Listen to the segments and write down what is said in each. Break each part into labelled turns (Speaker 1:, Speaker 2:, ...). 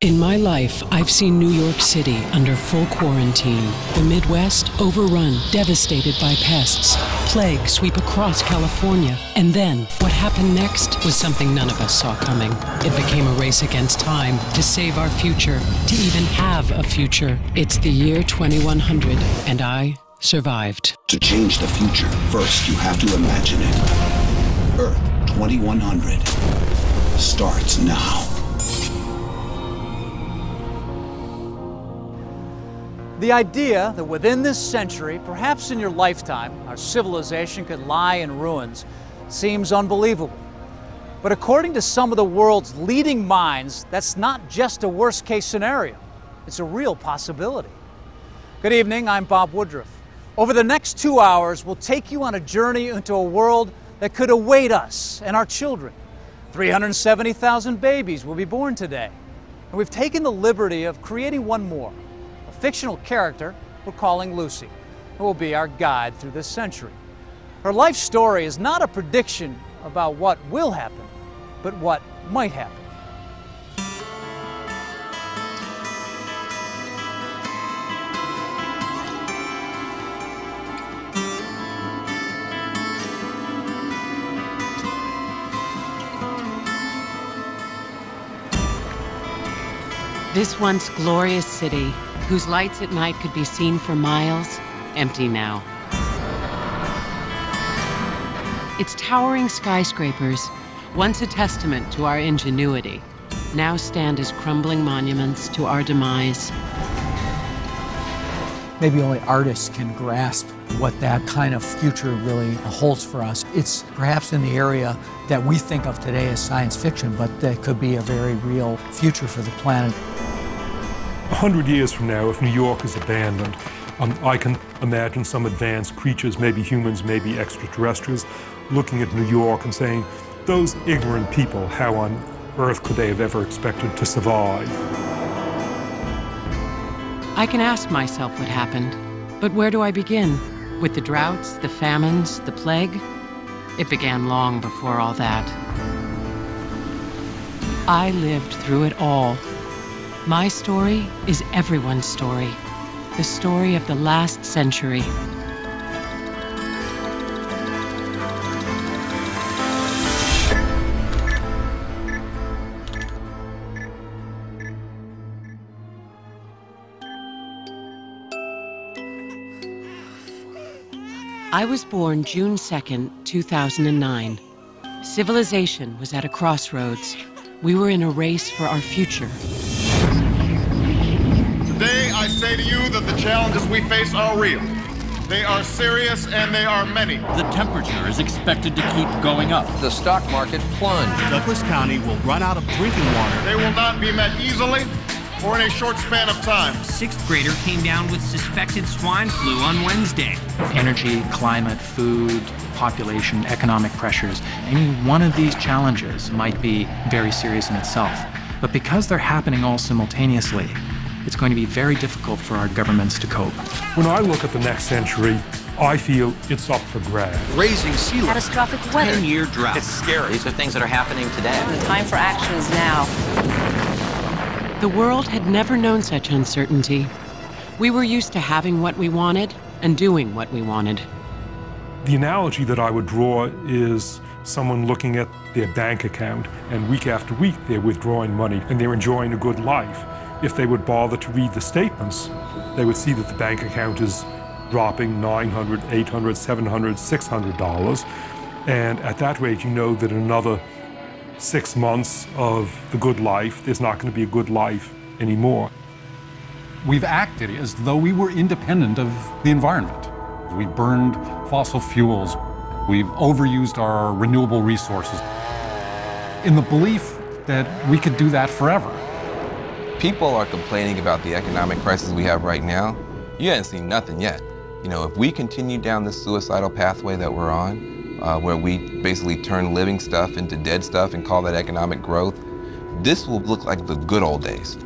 Speaker 1: In my life, I've seen New York City under full quarantine, the Midwest overrun, devastated by pests, plague sweep across California, and then what happened next was something none of us saw coming. It became a race against time to save our future, to even have a future. It's the year 2100, and I survived.
Speaker 2: To change the future, first you have to imagine it. Earth 2100 starts now.
Speaker 3: The idea that within this century, perhaps in your lifetime, our civilization could lie in ruins seems unbelievable. But according to some of the world's leading minds, that's not just a worst-case scenario. It's a real possibility. Good evening, I'm Bob Woodruff. Over the next 2 hours, we'll take you on a journey into a world that could await us and our children. 370,000 babies will be born today. And we've taken the liberty of creating one more. Fictional character we're calling Lucy, who will be our guide through this century. Her life story is not a prediction about what will happen, but what might happen.
Speaker 1: This once glorious city, whose lights at night could be seen for miles, empty now. Its towering skyscrapers, once a testament to our ingenuity, now stand as crumbling monuments to our demise.
Speaker 4: Maybe only artists can grasp what that kind of future really holds for us. It's perhaps in the area that we think of today as science fiction, but that could be a very real future for the planet.
Speaker 5: 100 years from now, if New York is abandoned, I can imagine some advanced creatures, maybe humans, maybe extraterrestrials, looking at New York and saying, those ignorant people, how on earth could they have ever expected to survive?
Speaker 1: I can ask myself what happened, but where do I begin? With the droughts, the famines, the plague? It began long before all that. I lived through it all. My story is everyone's story, the story of the last century. I was born June 2nd, 2009. Civilization was at a crossroads. We were in a race for our future.
Speaker 6: Today, I say to you that the challenges we face are real. They are serious and they are many.
Speaker 7: The temperature is expected to keep going up.
Speaker 8: The stock market plunged.
Speaker 9: Douglas County will run out of drinking water.
Speaker 6: They will not be met easily or in a short span of time.
Speaker 10: Sixth grader came down with suspected swine flu on Wednesday.
Speaker 11: Energy, climate, food, population, economic pressures. Any one of these challenges might be very serious in itself. But because they're happening all simultaneously, it's going to be very difficult for our governments to cope.
Speaker 5: When I look at the next century, I feel it's up for grabs.
Speaker 8: Raising sea level.
Speaker 10: Catastrophic weather. 10-year drought.
Speaker 8: It's scary.
Speaker 7: These are things that are happening today.
Speaker 12: The time for action is now.
Speaker 1: The world had never known such uncertainty. We were used to having what we wanted and doing what we wanted.
Speaker 5: The analogy that I would draw is someone looking at their bank account, and week after week they're withdrawing money and they're enjoying a good life. If they would bother to read the statements, they would see that the bank account is dropping $900, $800, $700, $600. And at that rate, you know that in another 6 months of the good life, there's not going to be a good life anymore.
Speaker 13: We've acted as though we were independent of the environment. We've burned fossil fuels. We've overused our renewable resources in the belief that we could do that forever.
Speaker 8: People are complaining about the economic crisis we have right now. You haven't seen nothing yet. You know, if we continue down this suicidal pathway that we're on, where we basically turn living stuff into dead stuff and call that economic growth, this will look like the good old days.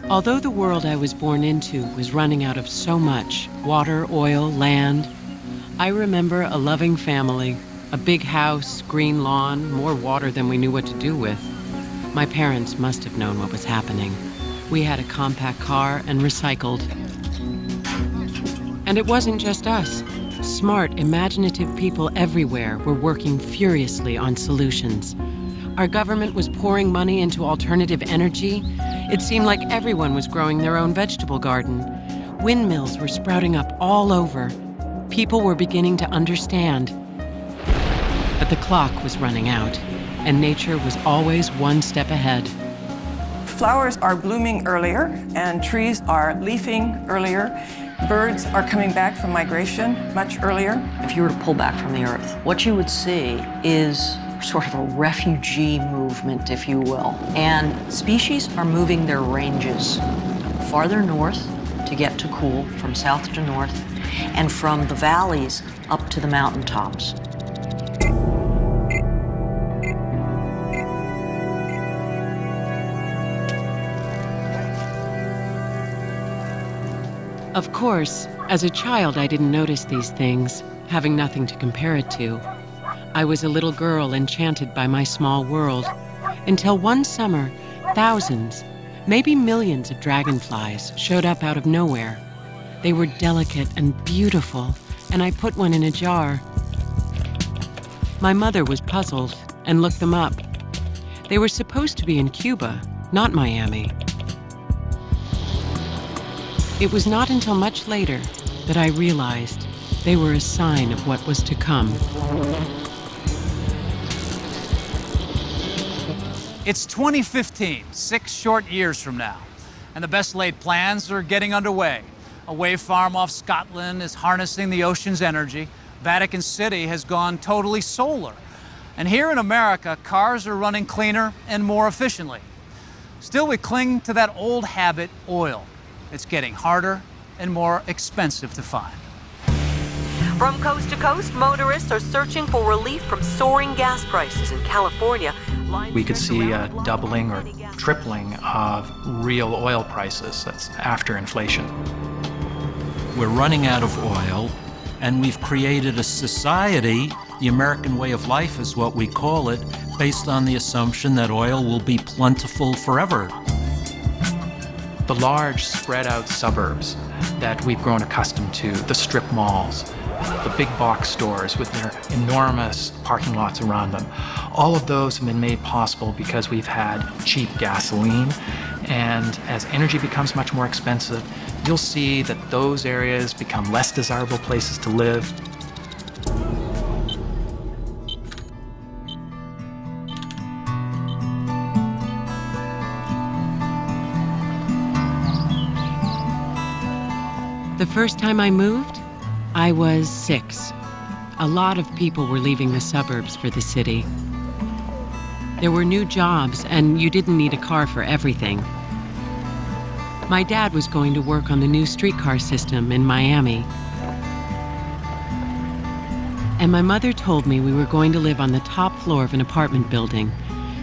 Speaker 1: Although the world I was born into was running out of so much, water, oil, land, I remember a loving family A big house, green lawn, more water than we knew what to do with. My parents must have known what was happening. We had a compact car and recycled. And it wasn't just us. Smart, imaginative people everywhere were working furiously on solutions. Our government was pouring money into alternative energy. It seemed like everyone was growing their own vegetable garden. Windmills were sprouting up all over. People were beginning to understand. But the clock was running out, and nature was always one step ahead.
Speaker 12: Flowers are blooming earlier, and trees are leafing earlier. Birds are coming back from migration much earlier.
Speaker 14: If you were to pull back from the Earth, what you would see is sort of a refugee movement, if you will. And species are moving their ranges farther north to get to cool, from south to north, and from the valleys up to the mountaintops.
Speaker 1: Of course, as a child, I didn't notice these things, having nothing to compare it to. I was a little girl enchanted by my small world, until one summer, thousands, maybe millions of dragonflies showed up out of nowhere. They were delicate and beautiful, and I put one in a jar. My mother was puzzled and looked them up. They were supposed to be in Cuba, not Miami. It was not until much later that I realized they were a sign of what was to come.
Speaker 3: It's 2015, 6 short years from now, and the best laid plans are getting underway. A wave farm off Scotland is harnessing the ocean's energy. Vatican City has gone totally solar. And here in America, cars are running cleaner and more efficiently. Still, we cling to that old habit, oil. It's getting harder and more expensive to find.
Speaker 15: From coast to coast, motorists are searching for relief from soaring gas prices in California.
Speaker 11: We could see a doubling or tripling of real oil prices. That's after inflation.
Speaker 16: We're running out of oil, and we've created a society, the American way of life is what we call it, based on the assumption that oil will be plentiful forever.
Speaker 11: The large spread out suburbs that we've grown accustomed to, the strip malls, the big box stores with their enormous parking lots around them, all of those have been made possible because we've had cheap gasoline. And as energy becomes much more expensive, you'll see that those areas become less desirable places to live.
Speaker 1: The first time I moved, I was 6. A lot of people were leaving the suburbs for the city. There were new jobs, and you didn't need a car for everything. My dad was going to work on the new streetcar system in Miami. And my mother told me we were going to live on the top floor of an apartment building.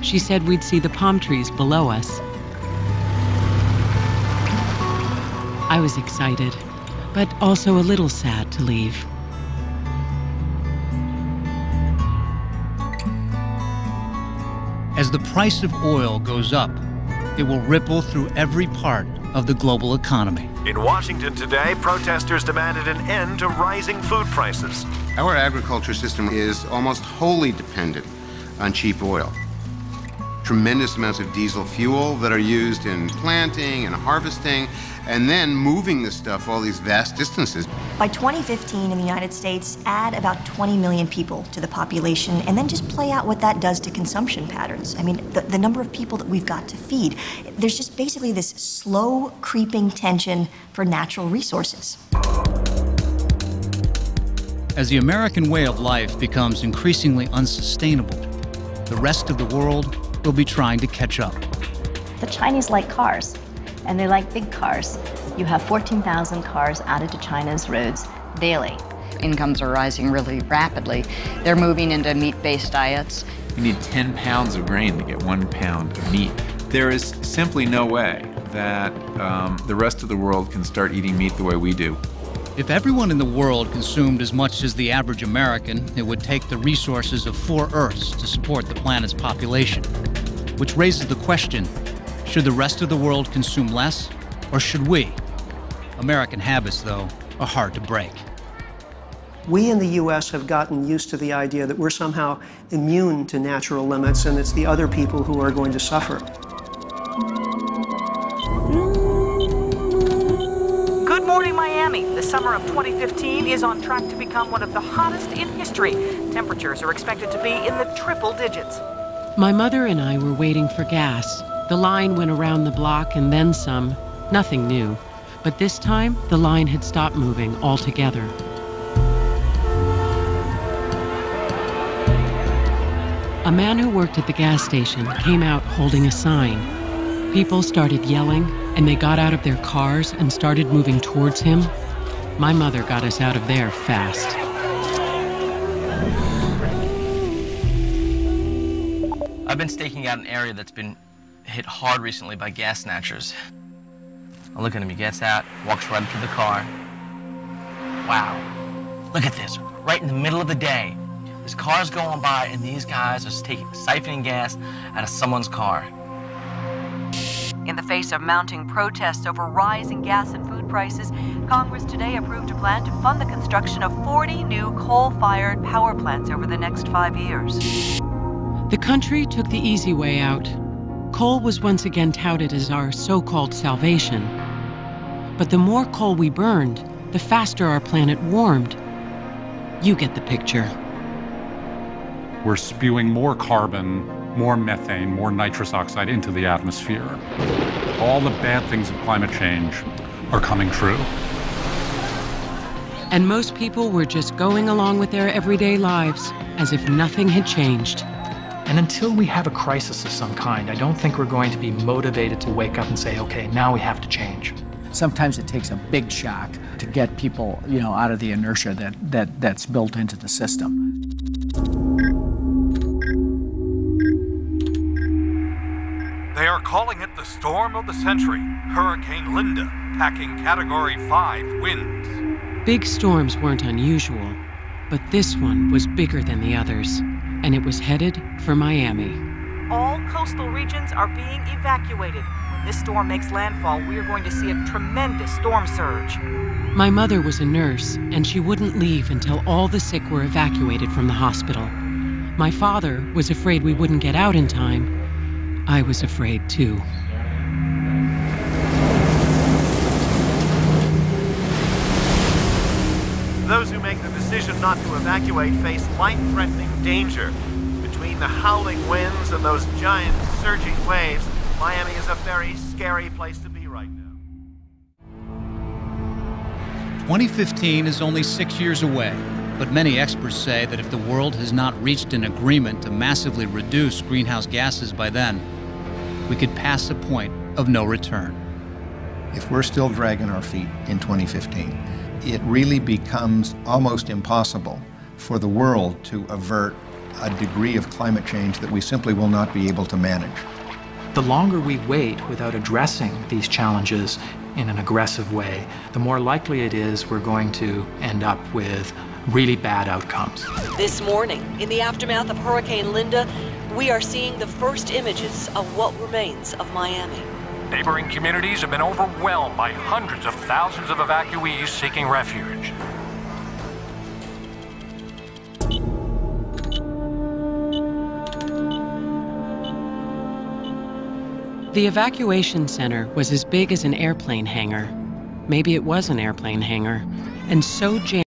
Speaker 1: She said we'd see the palm trees below us. I was excited, but also a little sad to leave.
Speaker 17: As the price of oil goes up, it will ripple through every part of the global economy.
Speaker 18: In Washington today, protesters demanded an end to rising food prices.
Speaker 19: Our agriculture system is almost wholly dependent on cheap oil. Tremendous amounts of diesel fuel that are used in planting and harvesting, and then moving the stuff all these vast distances.
Speaker 20: By 2015 in the United States, add about 20 million people to the population, and then just play out what that does to consumption patterns. I mean, the number of people that we've got to feed. There's just basically this slow creeping tension for natural resources.
Speaker 17: As the American way of life becomes increasingly unsustainable, the rest of the world will be trying to catch up.
Speaker 21: The Chinese like cars, and they like big cars. You have 14,000 cars added to China's roads daily.
Speaker 22: Incomes are rising really rapidly. They're moving into meat-based diets.
Speaker 23: You need 10 pounds of grain to get 1 pound of meat. There is simply no way that the rest of the world can start eating meat the way we do.
Speaker 17: If everyone in the world consumed as much as the average American, it would take the resources of 4 Earths to support the planet's population. Which raises the question, should the rest of the world consume less, or should we? American habits, though, are hard to break.
Speaker 2: We in the U.S. have gotten used to the idea that we're somehow immune to natural limits and it's the other people who are going to suffer.
Speaker 15: Good morning, Miami. The summer of 2015 is on track to become one of the hottest in history. Temperatures are expected to be in the triple digits.
Speaker 1: My mother and I were waiting for gas. The line went around the block and then some. Nothing new. But this time, the line had stopped moving altogether. A man who worked at the gas station came out holding a sign. People started yelling, and they got out of their cars and started moving towards him. My mother got us out of there fast.
Speaker 4: I've been staking out an area that's been hit hard recently by gas snatchers. Now look at him, he gets out, walks right up to the car. Wow, look at this, right in the middle of the day. There's cars going by and these guys are siphoning gas out of someone's car.
Speaker 15: In the face of mounting protests over rising gas and food prices, Congress today approved a plan to fund the construction of 40 new coal-fired power plants over the next 5 years.
Speaker 1: The country took the easy way out. Coal was once again touted as our so-called salvation. But the more coal we burned, the faster our planet warmed. You get the picture.
Speaker 13: We're spewing more carbon, more methane, more nitrous oxide into the atmosphere. All the bad things of climate change are coming true.
Speaker 1: And most people were just going along with their everyday lives as if nothing had changed.
Speaker 11: And until we have a crisis of some kind, I don't think we're going to be motivated to wake up and say, okay, now we have to change.
Speaker 9: Sometimes it takes a big shock to get people, out of the inertia that's built into the system.
Speaker 24: They are calling it the storm of the century, Hurricane Linda, packing Category 5 winds.
Speaker 1: Big storms weren't unusual, but this one was bigger than the others, and it was headed for Miami.
Speaker 15: All coastal regions are being evacuated. When this storm makes landfall, we are going to see a tremendous storm surge.
Speaker 1: My mother was a nurse, and she wouldn't leave until all the sick were evacuated from the hospital. My father was afraid we wouldn't get out in time. I was afraid, too.
Speaker 18: Those who make the decision not to evacuate face life-threatening danger. Between the howling winds and those giant surging waves, Miami is a very scary place to be right now.
Speaker 17: 2015 is only 6 years away, but many experts say that if the world has not reached an agreement to massively reduce greenhouse gases by then, we could pass a point of no return.
Speaker 25: If we're still dragging our feet in 2015, it really becomes almost impossible for the world to avert a degree of climate change that we simply will not be able to manage.
Speaker 11: The longer we wait without addressing these challenges in an aggressive way, the more likely it is we're going to end up with really bad outcomes.
Speaker 15: This morning, in the aftermath of Hurricane Linda, we are seeing the first images of what remains of Miami.
Speaker 26: Neighboring communities have been overwhelmed by hundreds of thousands of evacuees seeking refuge.
Speaker 1: The evacuation center was as big as an airplane hangar. Maybe it was an airplane hangar, and so jammed